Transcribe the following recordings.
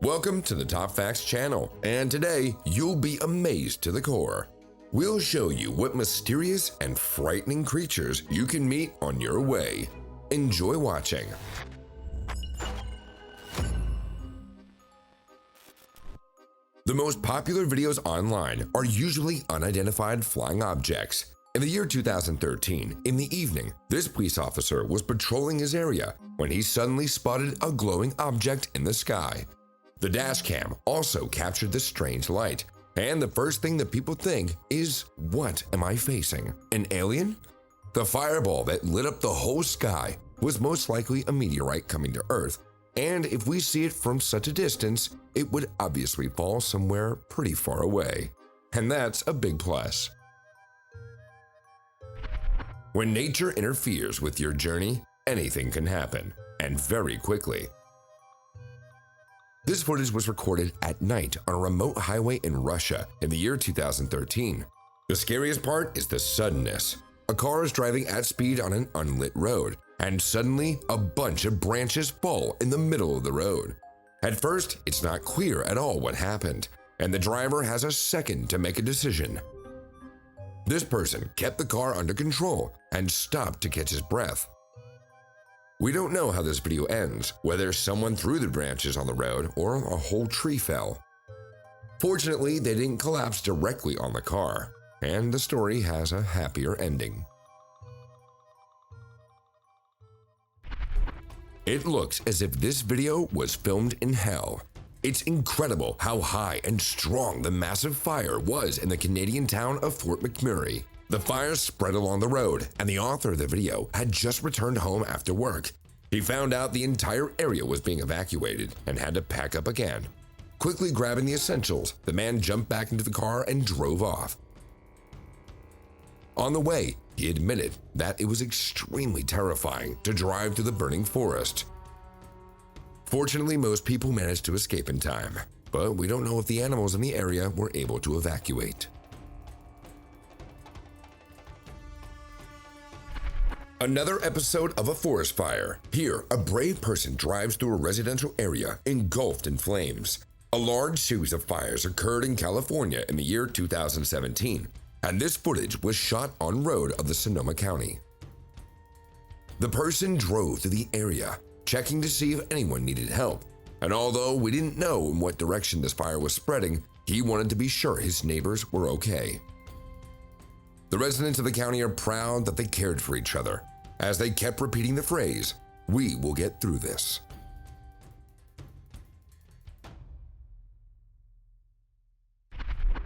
Welcome to the Top Facts channel, and today you'll be amazed to the core. We'll show you what mysterious and frightening creatures you can meet on your way. Enjoy watching. The most popular videos online are usually unidentified flying objects. In the year 2013, in the evening, this police officer was patrolling his area when he suddenly spotted a glowing object in the sky. The Dashcam also captured the strange light, and the first thing that people think is, what am I facing? An alien? The fireball that lit up the whole sky was most likely a meteorite coming to Earth, and if we see it from such a distance, it would obviously fall somewhere pretty far away. And that's a big plus. When nature interferes with your journey, anything can happen, and very quickly. This footage was recorded at night on a remote highway in Russia in the year 2013. The scariest part is the suddenness. A car is driving at speed on an unlit road, and suddenly a bunch of branches fall in the middle of the road. At first, it's not clear at all what happened, and the driver has a second to make a decision. This person kept the car under control and stopped to catch his breath. We don't know how this video ends, whether someone threw the branches on the road or a whole tree fell. Fortunately, they didn't collapse directly on the car, and the story has a happier ending. It looks as if this video was filmed in hell. It's incredible how high and strong the massive fire was in the Canadian town of Fort McMurray. The fire spread along the road, and the author of the video had just returned home after work. He found out the entire area was being evacuated and had to pack up again. Quickly grabbing the essentials, the man jumped back into the car and drove off. On the way, he admitted that it was extremely terrifying to drive through the burning forest. Fortunately, most people managed to escape in time, but we don't know if the animals in the area were able to evacuate. Another episode of a forest fire. Here, a brave person drives through a residential area engulfed in flames. A large series of fires occurred in California in the year 2017, and this footage was shot on road of the Sonoma County. The person drove through the area, checking to see if anyone needed help, and although we didn't know in what direction this fire was spreading, he wanted to be sure his neighbors were okay. The residents of the county are proud that they cared for each other, as they kept repeating the phrase, "We will get through this."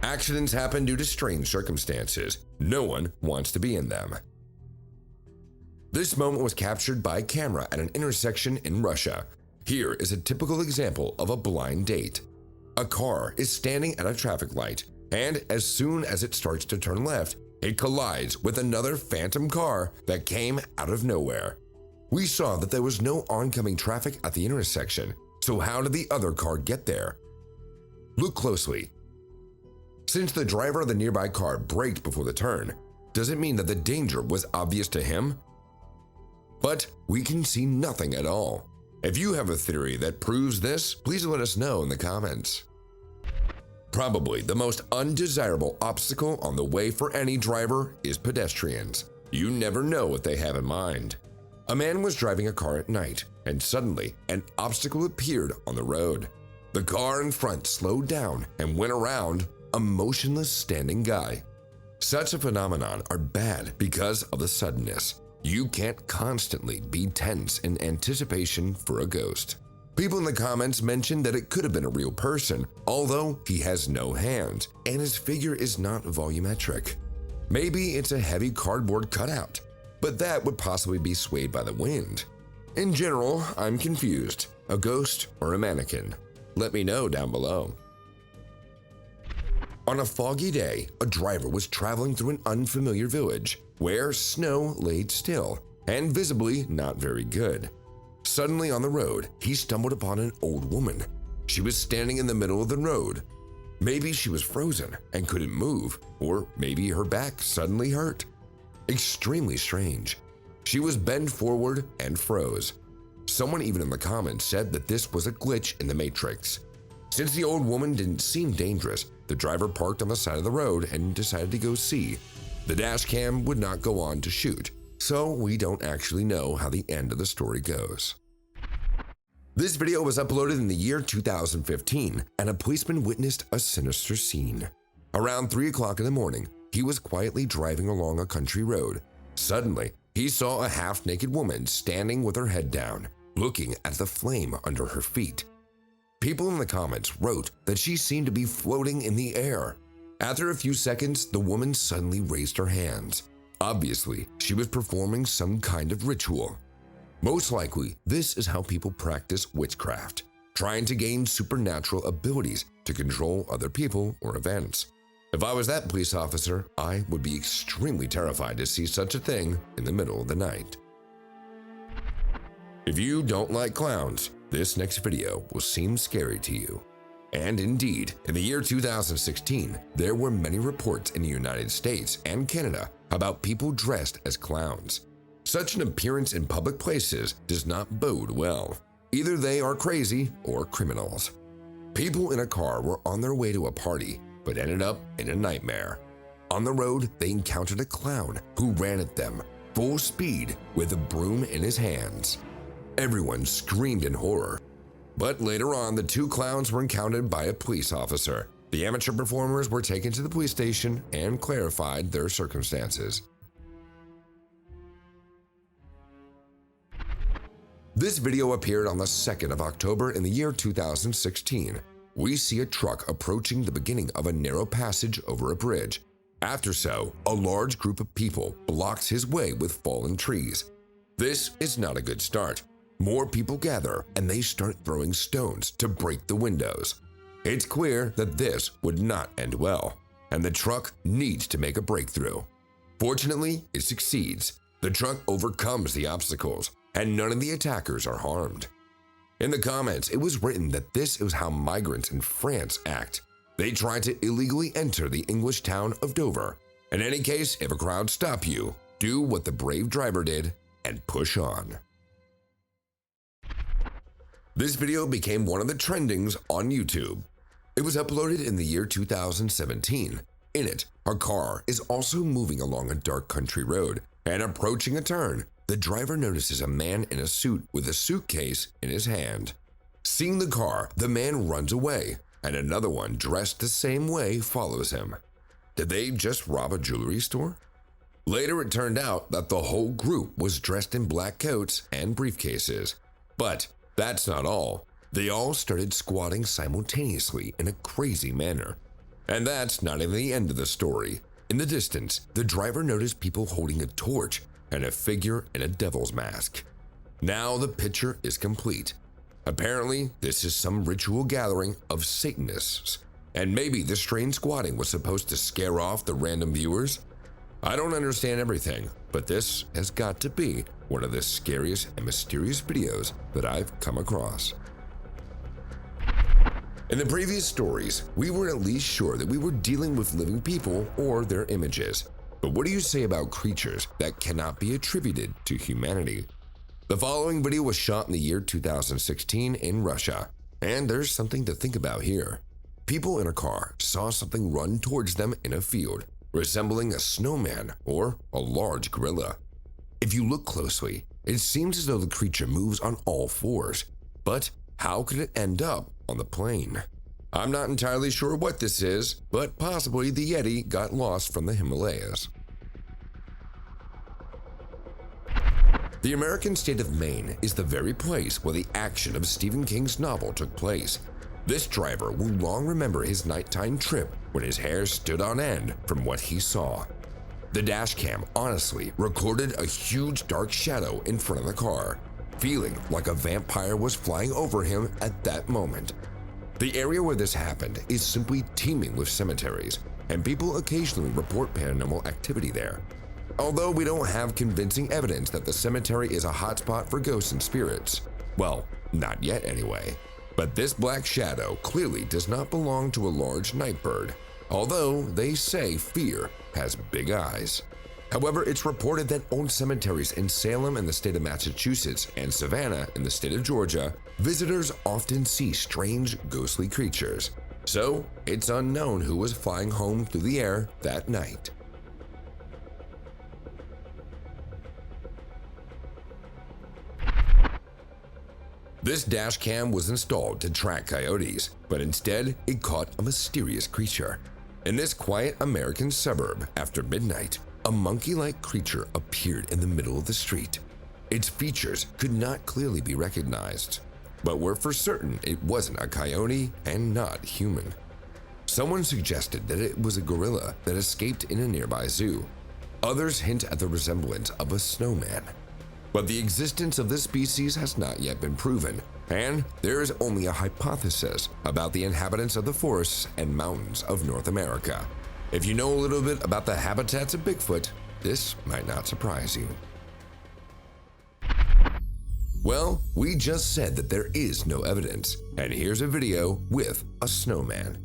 Accidents happen due to strange circumstances. No one wants to be in them. This moment was captured by camera at an intersection in Russia. Here is a typical example of a blind date. A car is standing at a traffic light, and as soon as it starts to turn left, it collides with another phantom car that came out of nowhere. We saw that there was no oncoming traffic at the intersection, so how did the other car get there? Look closely. Since the driver of the nearby car braked before the turn, does it mean that the danger was obvious to him? But we can see nothing at all. If you have a theory that proves this, please let us know in the comments. Probably the most undesirable obstacle on the way for any driver is pedestrians. You never know what they have in mind. A man was driving a car at night, and suddenly an obstacle appeared on the road. The car in front slowed down and went around a motionless standing guy. Such a phenomenon are bad because of the suddenness. You can't constantly be tense in anticipation for a ghost. People in the comments mentioned that it could have been a real person, although he has no hands and his figure is not volumetric. Maybe it's a heavy cardboard cutout, but that would possibly be swayed by the wind. In general, I'm confused. A ghost or a mannequin? Let me know down below. On a foggy day, a driver was traveling through an unfamiliar village where snow laid still and visibly not very good. Suddenly on the road, he stumbled upon an old woman. She was standing in the middle of the road. Maybe she was frozen and couldn't move, or maybe her back suddenly hurt. Extremely strange. She was bent forward and froze. Someone even in the comments said that this was a glitch in the Matrix. Since the old woman didn't seem dangerous, the driver parked on the side of the road and decided to go see. The dash cam would not go on to shoot, so we don't actually know how the end of the story goes. This video was uploaded in the year 2015, and a policeman witnessed a sinister scene. Around 3 o'clock in the morning, he was quietly driving along a country road. Suddenly, he saw a half-naked woman standing with her head down, looking at the flame under her feet. People in the comments wrote that she seemed to be floating in the air. After a few seconds, the woman suddenly raised her hands. Obviously, she was performing some kind of ritual. Most likely, this is how people practice witchcraft, trying to gain supernatural abilities to control other people or events. If I was that police officer, I would be extremely terrified to see such a thing in the middle of the night. If you don't like clowns, this next video will seem scary to you. And indeed, in the year 2016, there were many reports in the United States and Canada about people dressed as clowns. Such an appearance in public places does not bode well. Either they are crazy or criminals. People in a car were on their way to a party, but ended up in a nightmare. On the road, they encountered a clown who ran at them, full speed, with a broom in his hands. Everyone screamed in horror. But later on, the two clowns were encountered by a police officer. The amateur performers were taken to the police station and clarified their circumstances. This video appeared on the 2nd of October in the year 2016. We see a truck approaching the beginning of a narrow passage over a bridge. After so, a large group of people blocks his way with fallen trees. This is not a good start. More people gather and they start throwing stones to break the windows. It's clear that this would not end well, and the truck needs to make a breakthrough. Fortunately, it succeeds. The truck overcomes the obstacles, and none of the attackers are harmed. In the comments, it was written that this is how migrants in France act. They try to illegally enter the English town of Dover. In any case, if a crowd stop you, do what the brave driver did and push on. This video became one of the trendings on YouTube. It was uploaded in the year 2017. In it, a car is also moving along a dark country road, and approaching a turn, the driver notices a man in a suit with a suitcase in his hand. Seeing the car, the man runs away, and another one dressed the same way follows him. Did they just rob a jewelry store? Later, it turned out that the whole group was dressed in black coats and briefcases. But that's not all. They all started squatting simultaneously in a crazy manner. And that's not even the end of the story. In the distance, the driver noticed people holding a torch and a figure in a devil's mask. Now the picture is complete. Apparently, this is some ritual gathering of Satanists, and maybe the strange squatting was supposed to scare off the random viewers. I don't understand everything, but this has got to be one of the scariest and mysterious videos that I've come across. In the previous stories, we were at least sure that we were dealing with living people or their images. But what do you say about creatures that cannot be attributed to humanity? The following video was shot in the year 2016 in Russia, and there's something to think about here. People in a car saw something run towards them in a field, resembling a snowman or a large gorilla. If you look closely, it seems as though the creature moves on all fours, but how could it end up on the plane? I'm not entirely sure what this is, but possibly the Yeti got lost from the Himalayas. The American state of Maine is the very place where the action of Stephen King's novel took place. This driver will long remember his nighttime trip when his hair stood on end from what he saw. The dashcam honestly recorded a huge dark shadow in front of the car, feeling like a vampire was flying over him at that moment. The area where this happened is simply teeming with cemeteries, and people occasionally report paranormal activity there. Although we don't have convincing evidence that the cemetery is a hotspot for ghosts and spirits. Well, not yet anyway. But this black shadow clearly does not belong to a large night bird, although they say fear has big eyes. However, it's reported that old cemeteries in Salem in the state of Massachusetts and Savannah in the state of Georgia, visitors often see strange, ghostly creatures. So, it's unknown who was flying home through the air that night. This dash cam was installed to track coyotes, but instead it caught a mysterious creature. In this quiet American suburb, after midnight, a monkey-like creature appeared in the middle of the street. Its features could not clearly be recognized, but were for certain it wasn't a coyote and not human. Someone suggested that it was a gorilla that escaped in a nearby zoo. Others hint at the resemblance of a snowman. But the existence of this species has not yet been proven, and there is only a hypothesis about the inhabitants of the forests and mountains of North America. If you know a little bit about the habitats of Bigfoot, this might not surprise you. Well, we just said that there is no evidence, and here's a video with a snowman.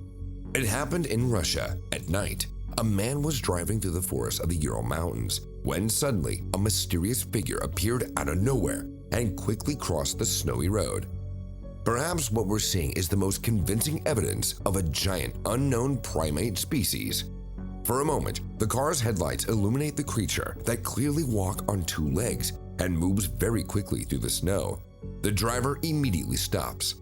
It happened in Russia at night. A man was driving through the forest of the Ural Mountains when suddenly a mysterious figure appeared out of nowhere and quickly crossed the snowy road. Perhaps what we're seeing is the most convincing evidence of a giant unknown primate species. For a moment, the car's headlights illuminate the creature that clearly walks on two legs and moves very quickly through the snow. The driver immediately stops.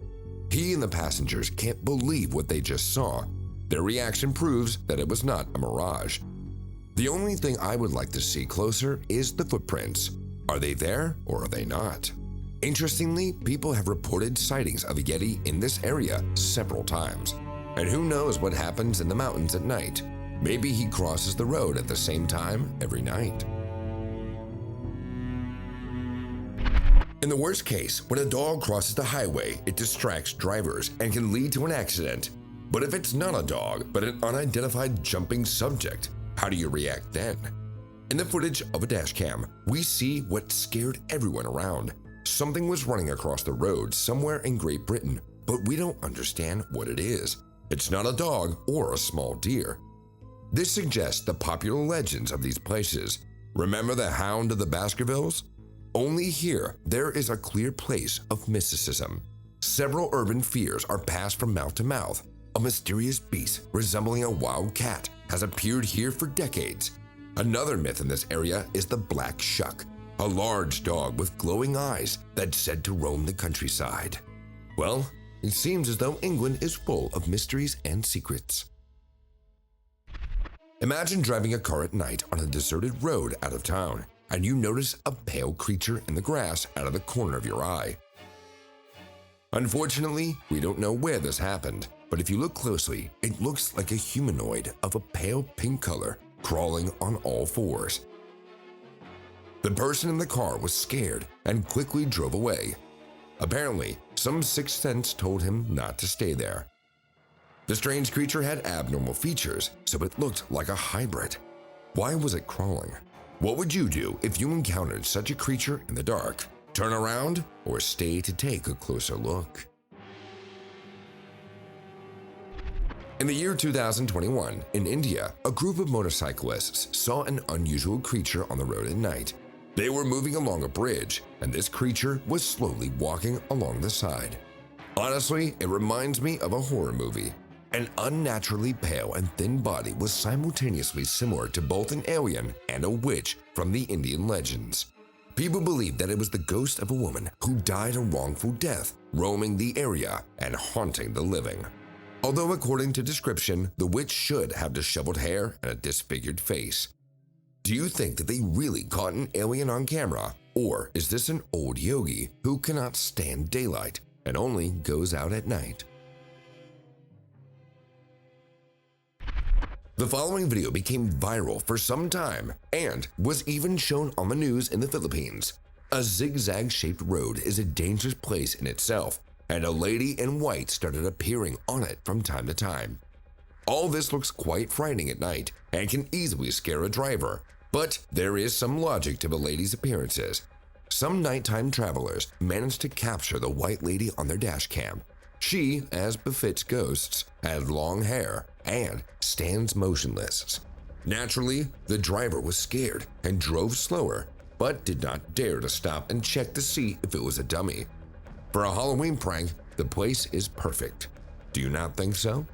He and the passengers can't believe what they just saw. Their reaction proves that it was not a mirage. The only thing I would like to see closer is the footprints. Are they there or are they not? Interestingly, people have reported sightings of a Yeti in this area several times. And who knows what happens in the mountains at night? Maybe he crosses the road at the same time every night. In the worst case, when a dog crosses the highway, it distracts drivers and can lead to an accident. But if it's not a dog, but an unidentified jumping subject, how do you react then? In the footage of a dash cam, we see what scared everyone around. Something was running across the road somewhere in Great Britain, but we don't understand what it is. It's not a dog or a small deer. This suggests the popular legends of these places. Remember the Hound of the Baskervilles? Only here, there is a clear place of mysticism. Several urban fears are passed from mouth to mouth. A mysterious beast resembling a wild cat has appeared here for decades. Another myth in this area is the Black Shuck, a large dog with glowing eyes that's said to roam the countryside. Well, it seems as though England is full of mysteries and secrets. Imagine driving a car at night on a deserted road out of town, and you notice a pale creature in the grass out of the corner of your eye. Unfortunately, we don't know where this happened, but if you look closely, it looks like a humanoid of a pale pink color crawling on all fours. The person in the car was scared and quickly drove away. Apparently, some sixth sense told him not to stay there. The strange creature had abnormal features, so it looked like a hybrid. Why was it crawling? What would you do if you encountered such a creature in the dark? Turn around or stay to take a closer look? In the year 2021, in India, a group of motorcyclists saw an unusual creature on the road at night. They were moving along a bridge, and this creature was slowly walking along the side. Honestly, it reminds me of a horror movie. An unnaturally pale and thin body was simultaneously similar to both an alien and a witch from the Indian legends. People believe that it was the ghost of a woman who died a wrongful death, roaming the area and haunting the living. Although according to description, the witch should have disheveled hair and a disfigured face. Do you think that they really caught an alien on camera? Or is this an old yogi who cannot stand daylight and only goes out at night? The following video became viral for some time and was even shown on the news in the Philippines. A zigzag-shaped road is a dangerous place in itself, and a lady in white started appearing on it from time to time. All this looks quite frightening at night and can easily scare a driver, but there is some logic to the lady's appearances. Some nighttime travelers managed to capture the white lady on their dash cam. She, as befits ghosts, had long hair and stands motionless. Naturally, the driver was scared and drove slower, but did not dare to stop and check to see if it was a dummy. For a Halloween prank, the place is perfect. Do you not think so?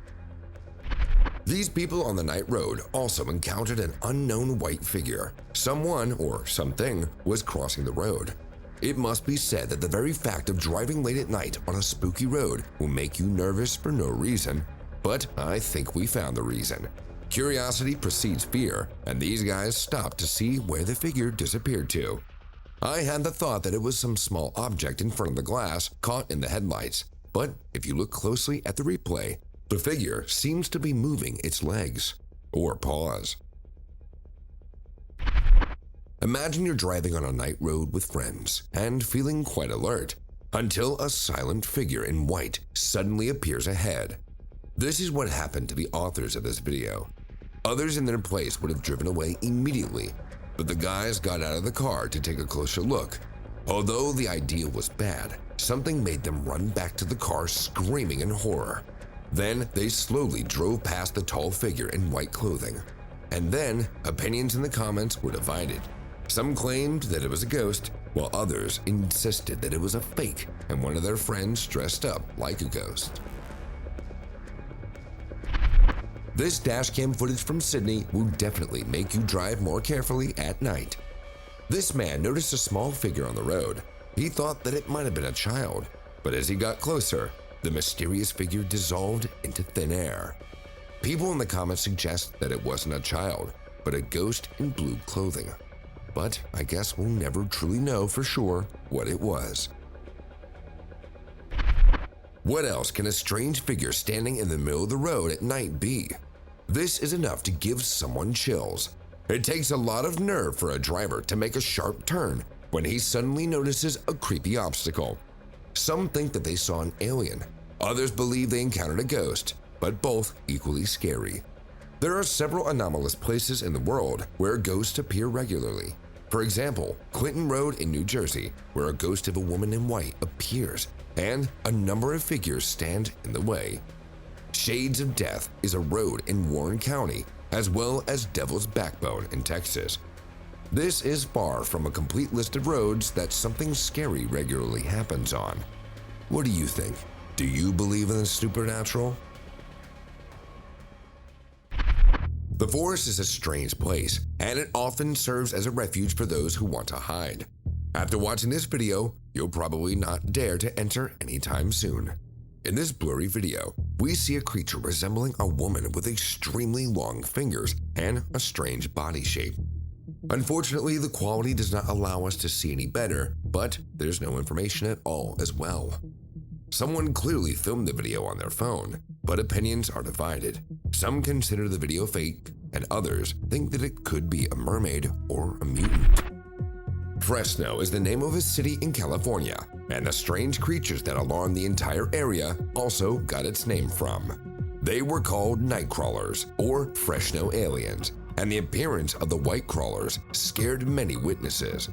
These people on the night road also encountered an unknown white figure. Someone or something was crossing the road. It must be said that the very fact of driving late at night on a spooky road will make you nervous for no reason, but I think we found the reason. Curiosity precedes fear, and these guys stopped to see where the figure disappeared to. I had the thought that it was some small object in front of the glass caught in the headlights, but if you look closely at the replay, the figure seems to be moving its legs or paws. Imagine you're driving on a night road with friends and feeling quite alert until a silent figure in white suddenly appears ahead. This is what happened to the authors of this video. Others in their place would have driven away immediately, but the guys got out of the car to take a closer look. Although the idea was bad, something made them run back to the car screaming in horror. Then they slowly drove past the tall figure in white clothing. And then opinions in the comments were divided. Some claimed that it was a ghost, while others insisted that it was a fake and one of their friends dressed up like a ghost. This dashcam footage from Sydney will definitely make you drive more carefully at night. This man noticed a small figure on the road. He thought that it might have been a child, but as he got closer, the mysterious figure dissolved into thin air. People in the comments suggest that it wasn't a child, but a ghost in blue clothing. But I guess we'll never truly know for sure what it was. What else can a strange figure standing in the middle of the road at night be? This is enough to give someone chills. It takes a lot of nerve for a driver to make a sharp turn when he suddenly notices a creepy obstacle. Some think that they saw an alien. Others believe they encountered a ghost, but both equally scary. There are several anomalous places in the world where ghosts appear regularly. For example, Clinton Road in New Jersey, where a ghost of a woman in white appears, and a number of figures stand in the way. Shades of Death is a road in Warren County, as well as Devil's Backbone in Texas. This is far from a complete list of roads that something scary regularly happens on. What do you think? Do you believe in the supernatural? The forest is a strange place, and it often serves as a refuge for those who want to hide. After watching this video, you'll probably not dare to enter anytime soon. In this blurry video, we see a creature resembling a woman with extremely long fingers and a strange body shape. Unfortunately, the quality does not allow us to see any better, but there's no information at all as well. Someone clearly filmed the video on their phone, but opinions are divided. Some consider the video fake, and others think that it could be a mermaid or a mutant. Fresno is the name of a city in California, and the strange creatures that alarm the entire area also got its name from. They were called nightcrawlers or Fresno aliens, and the appearance of the white crawlers scared many witnesses.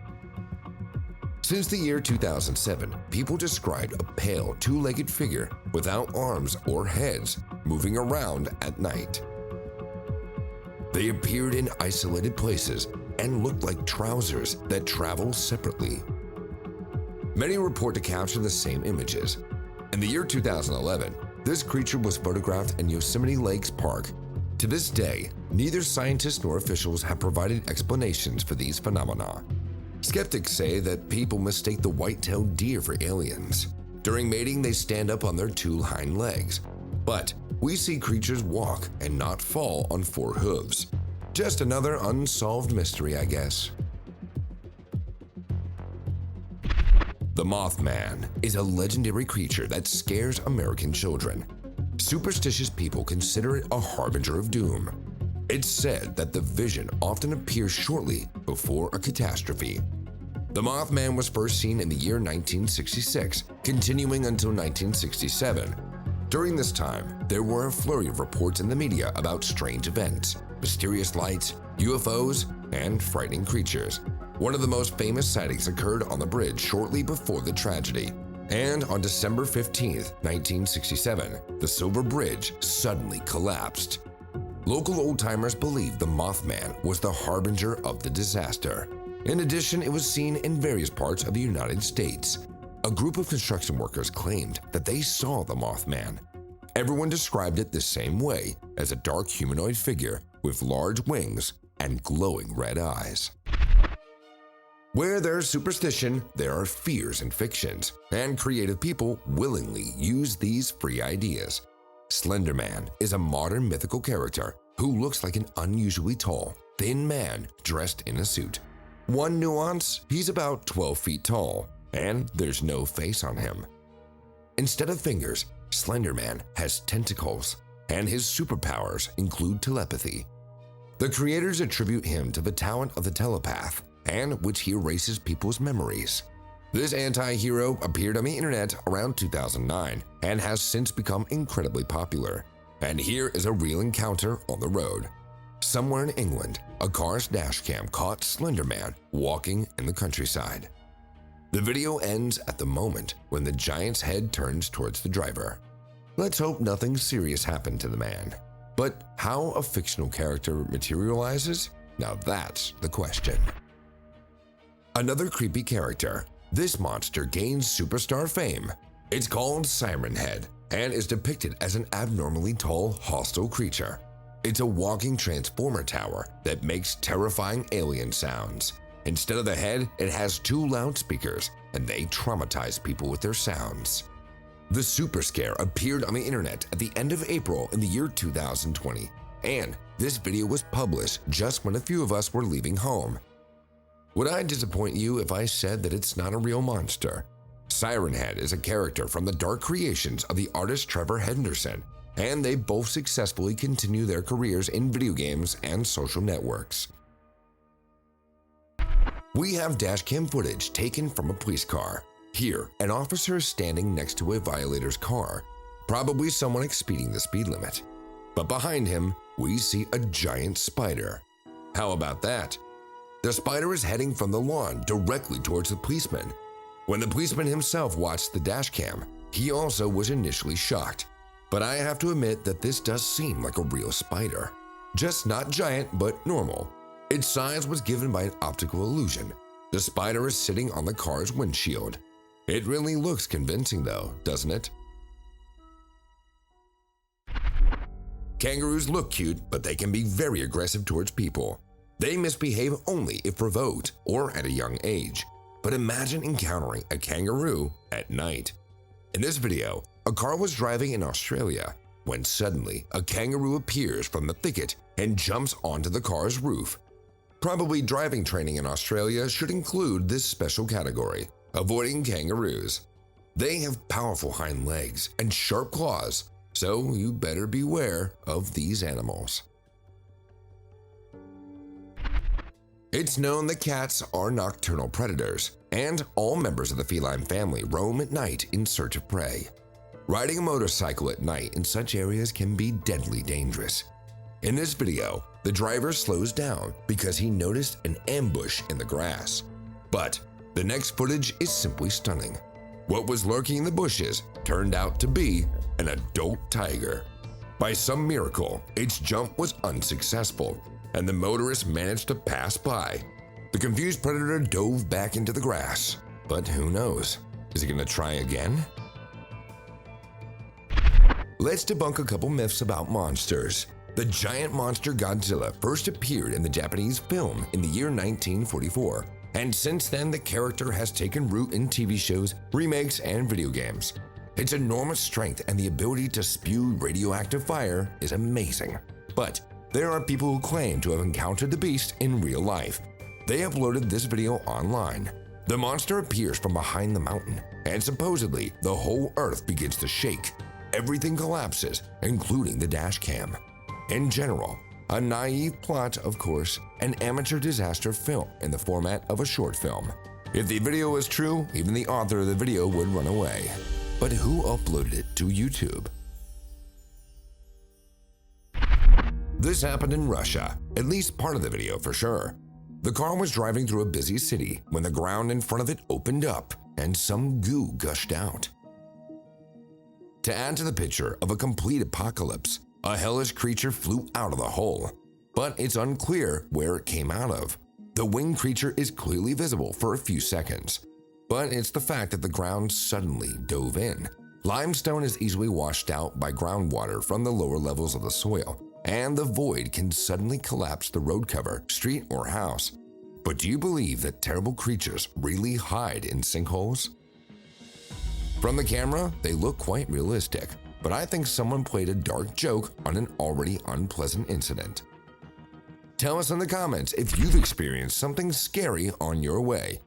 Since the year 2007, people described a pale, two-legged figure without arms or heads moving around at night. They appeared in isolated places and looked like trousers that travel separately. Many report to capture the same images. In the year 2011, this creature was photographed in Yosemite Lakes Park. To this day, neither scientists nor officials have provided explanations for these phenomena. Skeptics say that people mistake the white-tailed deer for aliens. During mating, they stand up on their two hind legs. But we see creatures walk and not fall on four hooves. Just another unsolved mystery, I guess. The Mothman is a legendary creature that scares American children. Superstitious people consider it a harbinger of doom. It's said that the vision often appears shortly before a catastrophe. The Mothman was first seen in the year 1966, continuing until 1967. During this time, there were a flurry of reports in the media about strange events, mysterious lights, UFOs, and frightening creatures. One of the most famous sightings occurred on the bridge shortly before the tragedy. And on December 15, 1967, the Silver Bridge suddenly collapsed. Local old-timers believe the Mothman was the harbinger of the disaster. In addition, it was seen in various parts of the United States. A group of construction workers claimed that they saw the Mothman. Everyone described it the same way, as a dark humanoid figure with large wings and glowing red eyes. Where there's superstition, there are fears and fictions, and creative people willingly use these free ideas. Slender Man is a modern mythical character who looks like an unusually tall, thin man dressed in a suit. One nuance, he's about 12 feet tall, and there's no face on him. Instead of fingers, Slender Man has tentacles, and his superpowers include telepathy. The creators attribute him to the talent of the telepath, and which he erases people's memories. This anti-hero appeared on the internet around 2009 and has since become incredibly popular. And here is a real encounter on the road. Somewhere in England, a car's dashcam caught Slender Man walking in the countryside. The video ends at the moment when the giant's head turns towards the driver. Let's hope nothing serious happened to the man. But how a fictional character materializes? Now that's the question. Another creepy character. This monster gains superstar fame. It's called Siren Head and is depicted as an abnormally tall, hostile creature. It's a walking transformer tower that makes terrifying alien sounds. Instead of the head, it has 2 loudspeakers, and they traumatize people with their sounds. The super scare appeared on the internet at the end of April in the year 2020, and this video was published just when a few of us were leaving home. Would I disappoint you if I said that it's not a real monster? Siren Head is a character from the dark creations of the artist Trevor Henderson, and they both successfully continue their careers in video games and social networks. We have dashcam footage taken from a police car. Here, an officer is standing next to a violator's car, probably someone exceeding the speed limit. But behind him, we see a giant spider. How about that? The spider is heading from the lawn directly towards the policeman. When the policeman himself watched the dashcam, he also was initially shocked. But I have to admit that this does seem like a real spider. Just not giant, but normal. Its size was given by an optical illusion. The spider is sitting on the car's windshield. It really looks convincing though, doesn't it? Kangaroos look cute, but they can be very aggressive towards people. They misbehave only if provoked or at a young age. But imagine encountering a kangaroo at night. In this video, a car was driving in Australia when suddenly a kangaroo appears from the thicket and jumps onto the car's roof. Probably driving training in Australia should include this special category, avoiding kangaroos. They have powerful hind legs and sharp claws, so you better beware of these animals. It's known that cats are nocturnal predators, and all members of the feline family roam at night in search of prey. Riding a motorcycle at night in such areas can be deadly dangerous. In this video, the driver slows down because he noticed an ambush in the grass. But the next footage is simply stunning. What was lurking in the bushes turned out to be an adult tiger. By some miracle, its jump was unsuccessful, and the motorist managed to pass by. The confused predator dove back into the grass, but who knows? Is he gonna try again? Let's debunk a couple myths about monsters. The giant monster Godzilla first appeared in the Japanese film in the year 1944, and since then the character has taken root in TV shows, remakes, and video games. Its enormous strength and the ability to spew radioactive fire is amazing. But there are people who claim to have encountered the beast in real life. They uploaded this video online. The monster appears from behind the mountain, and supposedly the whole earth begins to shake. Everything collapses, including the dashcam. In general, a naive plot, of course, an amateur disaster film in the format of a short film. If the video was true, even the author of the video would run away. But who uploaded it to YouTube? This happened in Russia, at least part of the video for sure. The car was driving through a busy city when the ground in front of it opened up and some goo gushed out. To add to the picture of a complete apocalypse, A hellish creature flew out of the hole, but it's unclear where it came out of. The winged creature is clearly visible for a few seconds, but it's the fact that the ground suddenly dove in. Limestone is easily washed out by groundwater from the lower levels of the soil, and the void can suddenly collapse the road cover, street, or house. But do you believe that terrible creatures really hide in sinkholes? From the camera, they look quite realistic, but I think someone played a dark joke on an already unpleasant incident. Tell us in the comments if you've experienced something scary on your way.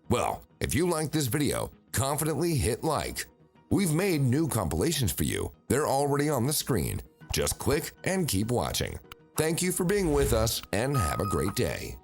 Well, if you like this video, confidently hit like. We've made new compilations for you. They're already on the screen. Just click and keep watching. Thank you for being with us and have a great day.